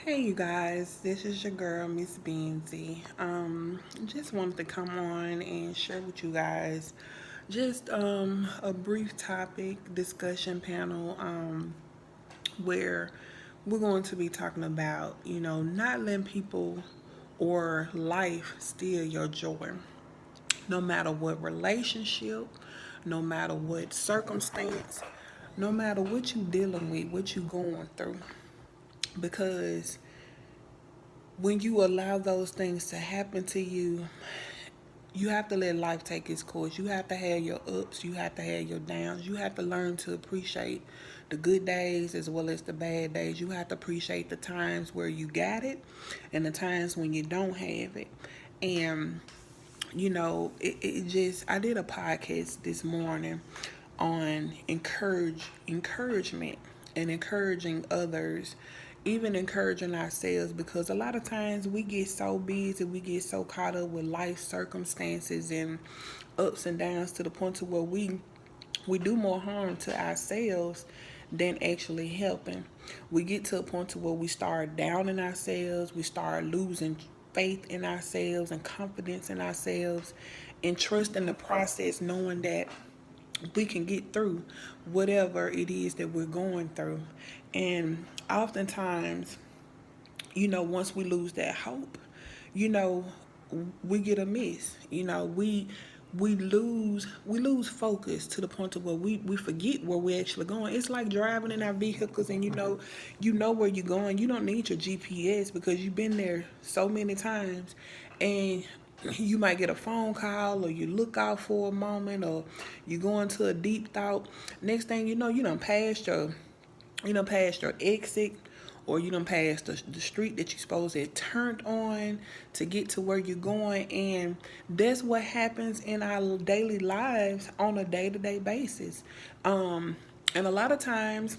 Hey you guys, this is your girl Miss Beansy. Just wanted to come on and share with you guys just a brief topic discussion panel where we're going to be talking about, not letting people or life steal your joy. No matter what relationship, no matter what circumstance, no matter what you dealing with, what you going through. Because when you allow those things to happen to you, you have to let life take its course. You have to have your ups, you have to have your downs. You have to learn to appreciate the good days as well as the bad days. You have to appreciate the times where you got it and the times when you don't have it. And it just I did a podcast this morning on encouragement and encouraging others, even encouraging ourselves, because a lot of times we get so busy, we get so caught up with life circumstances and ups and downs to the point to where we do more harm to ourselves than actually helping. We get to a point to where we start downing ourselves, we start losing faith in ourselves and confidence in ourselves and trust in the process, knowing that we can get through whatever it is that we're going through. And oftentimes, once we lose that hope, you know, we get a miss. We lose focus to the point of where we forget where we're actually going. It's like driving in our vehicles and you know where you're going. You don't need your GPS because you've been there so many times, and you might get a phone call or you look out for a moment or you go into a deep thought. Next thing you know, you done passed your exit, or you done passed the street that you're supposed to have turned on to get to where you're going. And that's what happens in our daily lives on a day-to-day basis. And a lot of times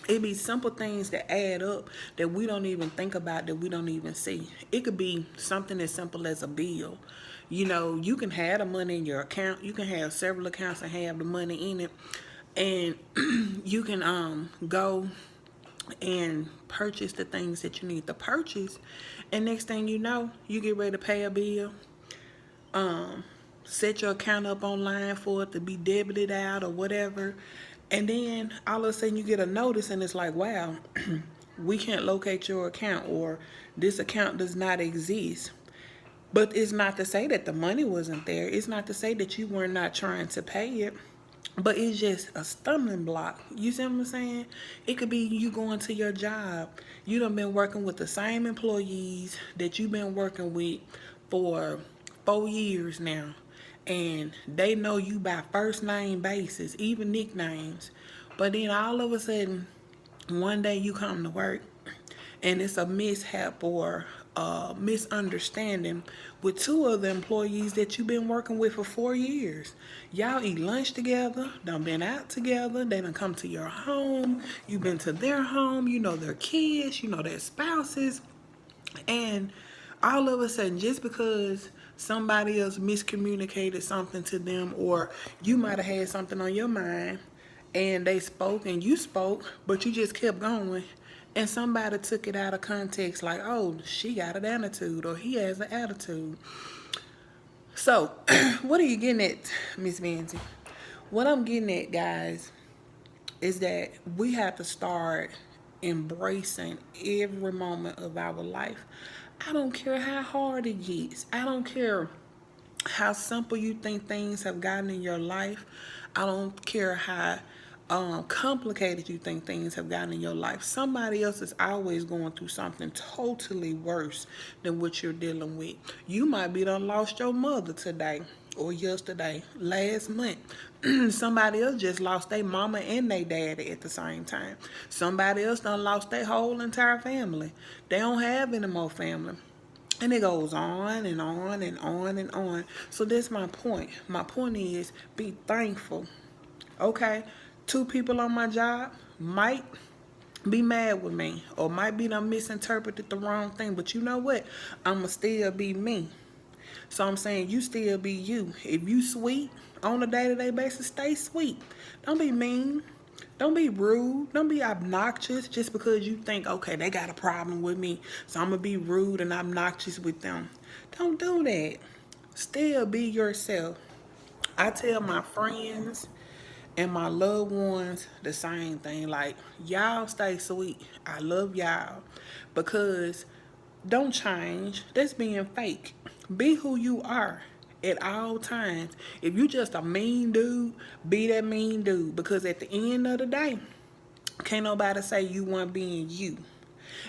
it be simple things that add up that we don't even think about, that we don't even see. It could be something as simple as a bill. You can have the money in your account. You can have several accounts and have the money in it, and you can go and purchase the things that you need to purchase. And next thing you know, you get ready to pay a bill, set your account up online for it to be debited out or whatever. And then all of a sudden you get a notice and it's like, wow, we can't locate your account, or this account does not exist. But it's not to say that the money wasn't there. It's not to say that you were not trying to pay it. But it's just a stumbling block. You see what I'm saying? It could be you going to your job. You done been working with the same employees that you've been working with for 4 years now. And they know you by first name basis, even nicknames. But then all of a sudden, one day you come to work and it's a mishap or a misunderstanding with two of the employees that you've been working with for 4 years. Y'all eat lunch together, done been out together, they done come to your home, you've been to their home, you know their kids, you know their spouses, and all of a sudden, just because somebody else miscommunicated something to them, or you might have had something on your mind and they spoke and you spoke, but you just kept going, and somebody took it out of context, like, oh, she got an attitude or he has an attitude. So, what are you getting at, Miss Vanzy? What I'm getting at, guys, is that we have to start embracing every moment of our life. I don't care how hard it gets. I don't care how simple you think things have gotten in your life. I don't care how complicated you think things have gotten in your life. Somebody else is always going through something totally worse than what you're dealing with. You might be done lost your mother today or yesterday, last month. Somebody else just lost their mama and their daddy at the same time. Somebody else done lost their whole entire family. They don't have any more family. And it goes on and on and on and on. So that's my point. My point is, be thankful. Okay? Two people on my job might be mad with me or might be done misinterpreted the wrong thing. But you know what? I'ma still be me. So I'm saying, you still be you. If you sweet on a day-to-day basis, stay sweet. Don't be mean. Don't be rude. Don't be obnoxious just because you think, okay, they got a problem with me, so I'm going to be rude and obnoxious with them. Don't do that. Still be yourself. I tell my friends and my loved ones the same thing. Like, y'all stay sweet. I love y'all. Because don't change. That's being fake. Be who you are at all times. If you just a mean dude, be that mean dude. Because at the end of the day, can't nobody say you weren't being you.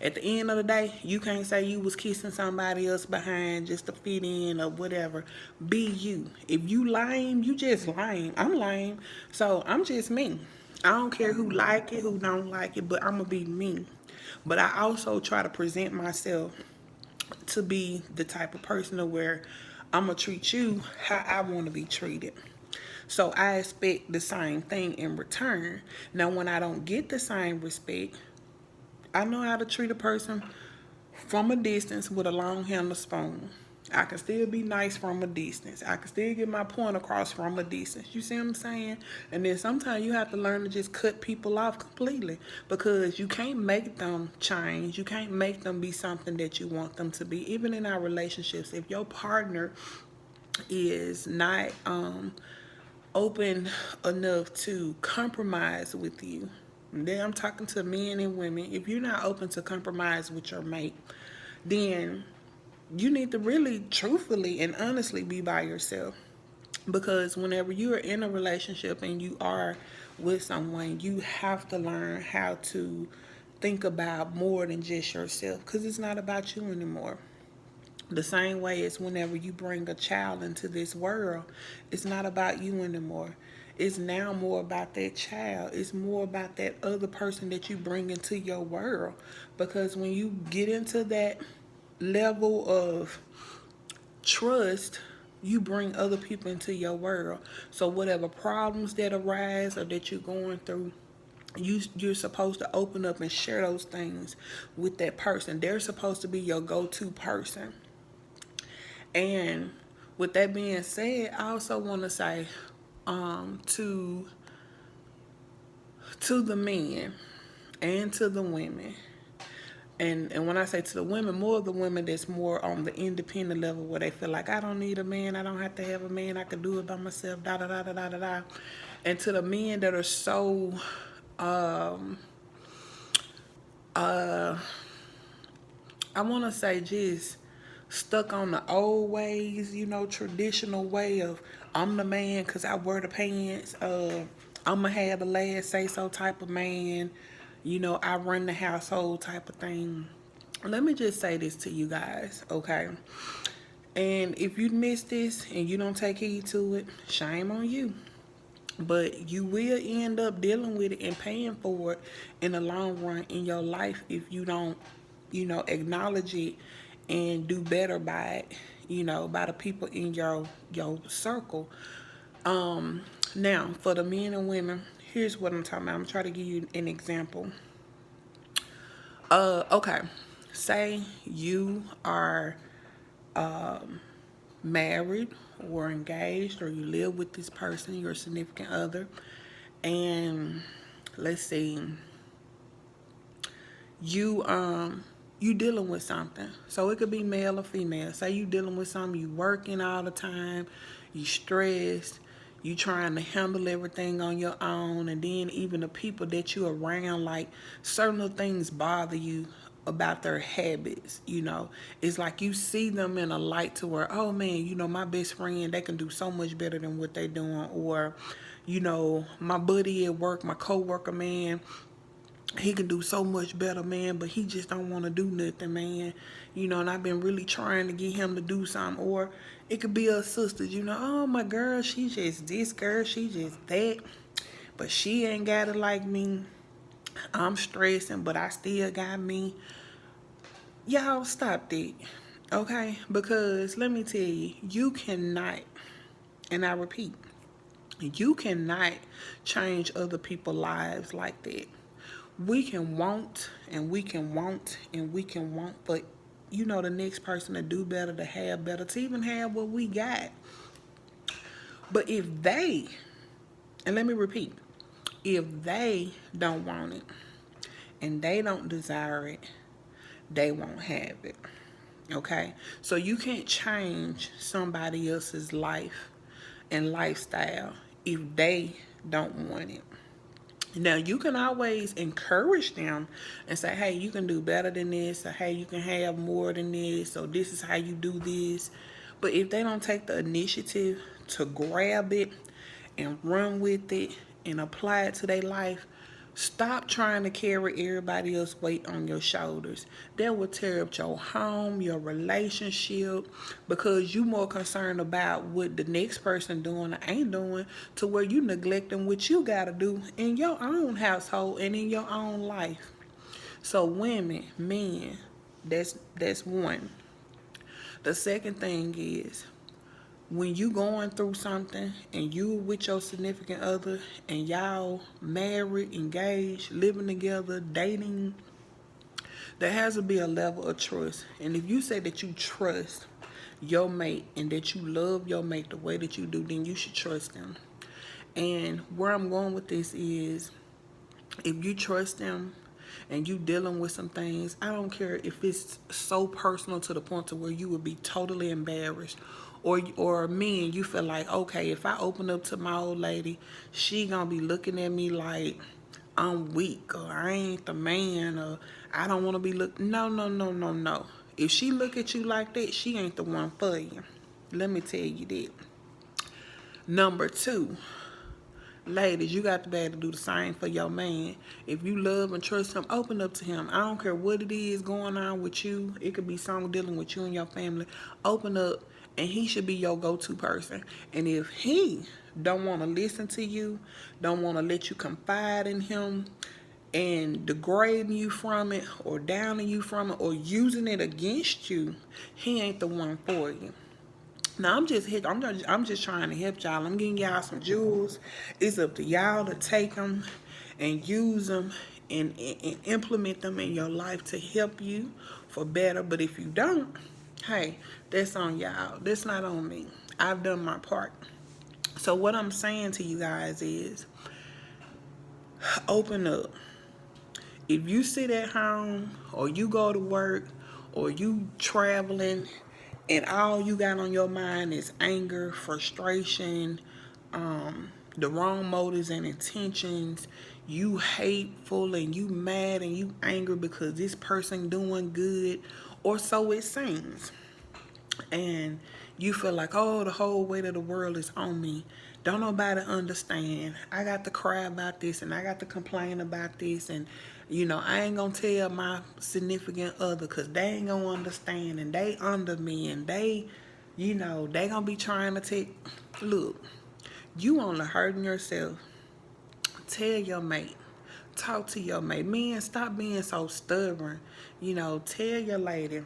At the end of the day, you can't say you was kissing somebody else behind just to fit in or whatever. Be you. If you lame, you just lame. I'm lame, so I'm just me. I don't care who like it, who don't like it, but I'm gonna be me. But I also try to present myself to be the type of person to where I'm gonna treat you how I want to be treated. So I expect the same thing in return. Now, when I don't get the same respect, I know how to treat a person from a distance with a long handle spoon. I can still be nice from a distance. I can still get my point across from a distance. You see what I'm saying? And then sometimes you have to learn to just cut people off completely because you can't make them change. You can't make them be something that you want them to be. Even in our relationships, if your partner is not open enough to compromise with you, then I'm talking to men and women. If you're not open to compromise with your mate, then you need to really truthfully and honestly be by yourself. Because whenever you are in a relationship and you are with someone, you have to learn how to think about more than just yourself, because it's not about you anymore. The same way as whenever you bring a child into this world, it's not about you anymore. It's now more about that child. It's more about that other person that you bring into your world. Because when you get into that level of trust, you bring other people into your world. So whatever problems that arise or that you're going through, you're supposed to open up and share those things with that person. They're supposed to be your go-to person. And with that being said, I also want to say to the men and to the women, and when I say to the women, more of the women that's more on the independent level where they feel like I don't need a man, I don't have to have a man, I can do it by myself, da da da da da da da. And to the men that are so I want to say just stuck on the old ways, traditional way of I'm the man because I wear the pants. I'm going to have the last say so type of man. I run the household type of thing. Let me just say this to you guys, okay? And if you miss this and you don't take heed to it, shame on you. But you will end up dealing with it and paying for it in the long run in your life if you don't, acknowledge it and do better by it, by the people in your circle. Now, for the men and women, here's what I'm talking about. I'm trying to give you an example. Okay. Say you are married or engaged, or you live with this person, your significant other, and let's see, you dealing with something. So it could be male or female. Say you dealing with something, you working all the time, you stressed, you trying to handle everything on your own, and then even the people that you around, like certain things bother you about their habits. It's like you see them in a light to where, oh man, my best friend, they can do so much better than what they doing. Or my buddy at work, my coworker, man, he can do so much better, man, but he just don't want to do nothing, man. And I've been really trying to get him to do something. Or it could be a sister, oh, my girl, she just this girl, she just that, but she ain't got it like me. I'm stressing, but I still got me. Y'all stop that, okay? Because let me tell you, you cannot, and I repeat, you cannot change other people's lives like that. We can want and we can want and we can want for the next person to do better, to have better, to even have what we got. But if they, and let me repeat, If they don't want it and they don't desire it, they won't have it. Okay? So you can't change somebody else's life and lifestyle if they don't want it. Now, you can always encourage them and say, hey, you can do better than this, or hey, you can have more than this, or this is how you do this. But if they don't take the initiative to grab it and run with it and apply it to their life, stop trying to carry everybody else's weight on your shoulders. That will tear up your home, your relationship, because you more concerned about what the next person doing or ain't doing, to where you neglecting what you gotta do in your own household and in your own life. So women, men, that's one. The second thing is, when you going through something and you with your significant other and y'all married, engaged, living together, dating, there has to be a level of trust. And if you say that you trust your mate and that you love your mate the way that you do, then you should trust them. And where I'm going with this is, if you trust them and you dealing with some things, I don't care if it's so personal to the point to where you would be totally embarrassed, or me and you feel like, okay, if I open up to my old lady, she gonna be looking at me like I'm weak, or I ain't the man, or I don't want to be look. No, no, no, no, no. If she look at you like that, she ain't the one for you. Let me tell you that. Number two, ladies, you got to be able to do the same for your man. If you love and trust him, open up to him. I don't care what it is going on with you. It could be something dealing with you and your family. Open up, and he should be your go-to person. And if he don't want to listen to you, don't want to let you confide in him, and degrading you from it, or downing you from it, or using it against you, he ain't the one for you. Now I'm just trying to help y'all. I'm giving y'all some jewels. It's up to y'all to take them and use them and implement them in your life to help you for better. But if you don't, hey, that's on y'all. That's not on me. I've done my part. So what I'm saying to you guys is, open up. If you sit at home, or you go to work, or you traveling, and all you got on your mind is anger, frustration, the wrong motives and intentions, you hateful and you mad and you angry because this person doing good, or so it seems, and you feel like, oh, the whole weight of the world is on me, don't nobody understand, I got to cry about this and I got to complain about this, and I ain't gonna tell my significant other because they ain't gonna understand, and they under me, and they gonna be trying to take. Look, you only hurting yourself. Tell your mate. Talk to your mate. Men, stop being so stubborn. Tell your lady.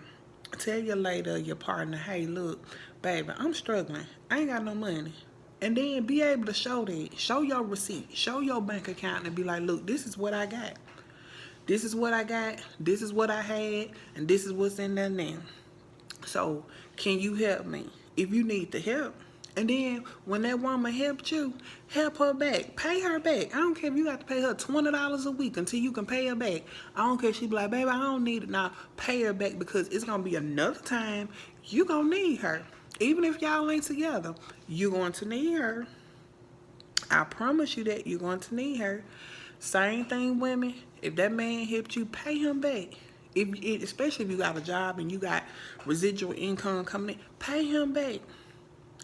Tell your lady or your partner, hey, look, baby, I'm struggling. I ain't got no money. And then be able to show that. Show your receipt. Show your bank account and be like, look, this is what I got. This is what I got, this is what I had, and this is what's in there now. So, can you help me? If you need the help. And then, when that woman helped you, help her back. Pay her back. I don't care if you got to pay her $20 a week until you can pay her back. I don't care if she be like, baby, I don't need it now. Pay her back, because it's going to be another time you going to need her. Even if y'all ain't together, you going to need her. I promise you that you're going to need her. Same thing, women. If that man helped you, pay him back. Especially if you got a job and you got residual income coming in, pay him back.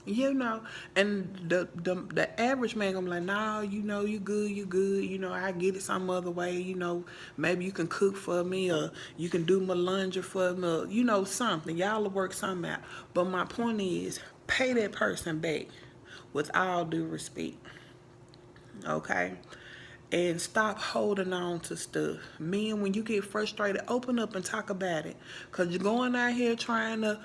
And the average man gonna be like, nah, you good. I get it some other way. Maybe you can cook for me, or you can do my laundry for me, or, something. Y'all will work something out. But my point is, pay that person back with all due respect. Okay? And stop holding on to stuff. Men, when you get frustrated, open up and talk about it. Because you're going out here trying to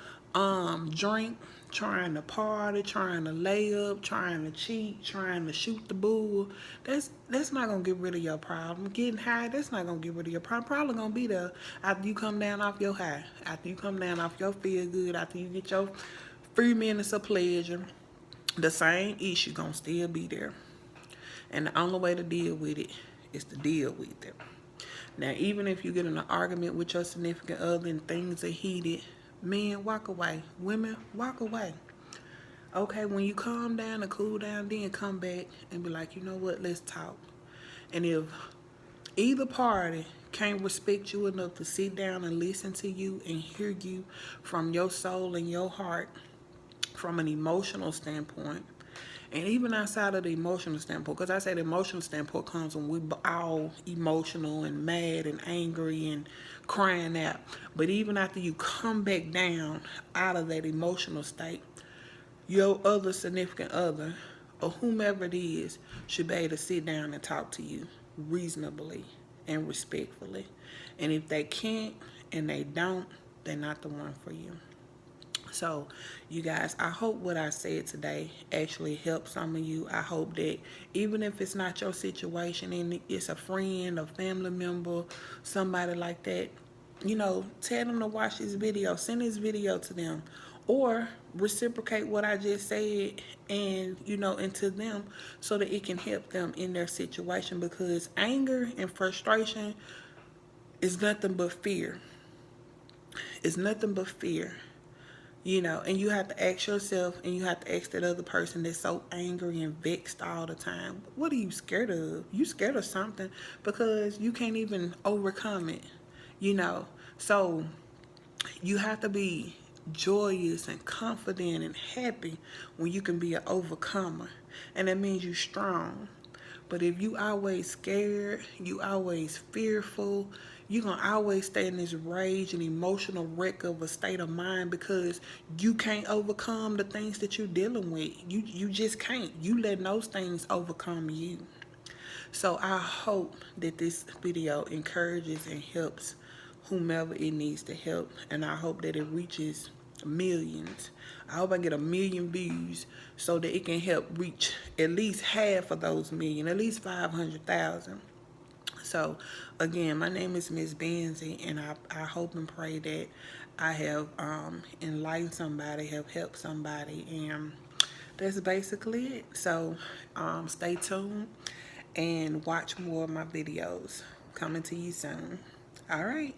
drink, trying to party, trying to lay up, trying to cheat, trying to shoot the bull. That's not going to get rid of your problem. Getting high, that's not going to get rid of your problem. Probably going to be there after you come down off your high. After you come down off your feel good. After you get your 3 minutes of pleasure. The same issue going to still be there. And the only way to deal with it is to deal with it. Now, even if you get in an argument with your significant other and things are heated, men, walk away. Women, walk away. Okay, when you calm down and cool down, then come back and be like, you know what, let's talk. And if either party can't respect you enough to sit down and listen to you and hear you from your soul and your heart from an emotional standpoint, and even outside of the emotional standpoint, because I say the emotional standpoint comes when we all emotional and mad and angry and crying out. But even after you come back down out of that emotional state, your other significant other or whomever it is should be able to sit down and talk to you reasonably and respectfully. And if they can't and they don't, they're not the one for you. So, you guys, I hope what I said today actually helped some of you. I hope that even if it's not your situation and it's a friend, a family member, somebody like that, you know, tell them to watch this video. Send this video to them. Or reciprocate what I just said and, you know, into them so that it can help them in their situation. Because anger and frustration is nothing but fear. It's nothing but fear. You know, and you have to ask yourself and you have to ask that other person that's so angry and vexed all the time, what are you scared of? You scared of something because you can't even overcome it, you know. So you have to be joyous and confident and happy when you can be an overcomer. And that means you're strong. But if you always scared, you always fearful, you're going to always stay in this rage and emotional wreck of a state of mind because you can't overcome the things that you're dealing with. You just can't. You letting those things overcome you. So I hope that this video encourages and helps whomever it needs to help. And I hope that it reaches millions. I hope I get 1 million views so that it can help reach at least half of those million, at least 500,000. So again, my name is Miss Benzie, and I hope and pray that I have enlightened somebody, have helped somebody, and that's basically it. So stay tuned and watch more of my videos coming to you soon. All right.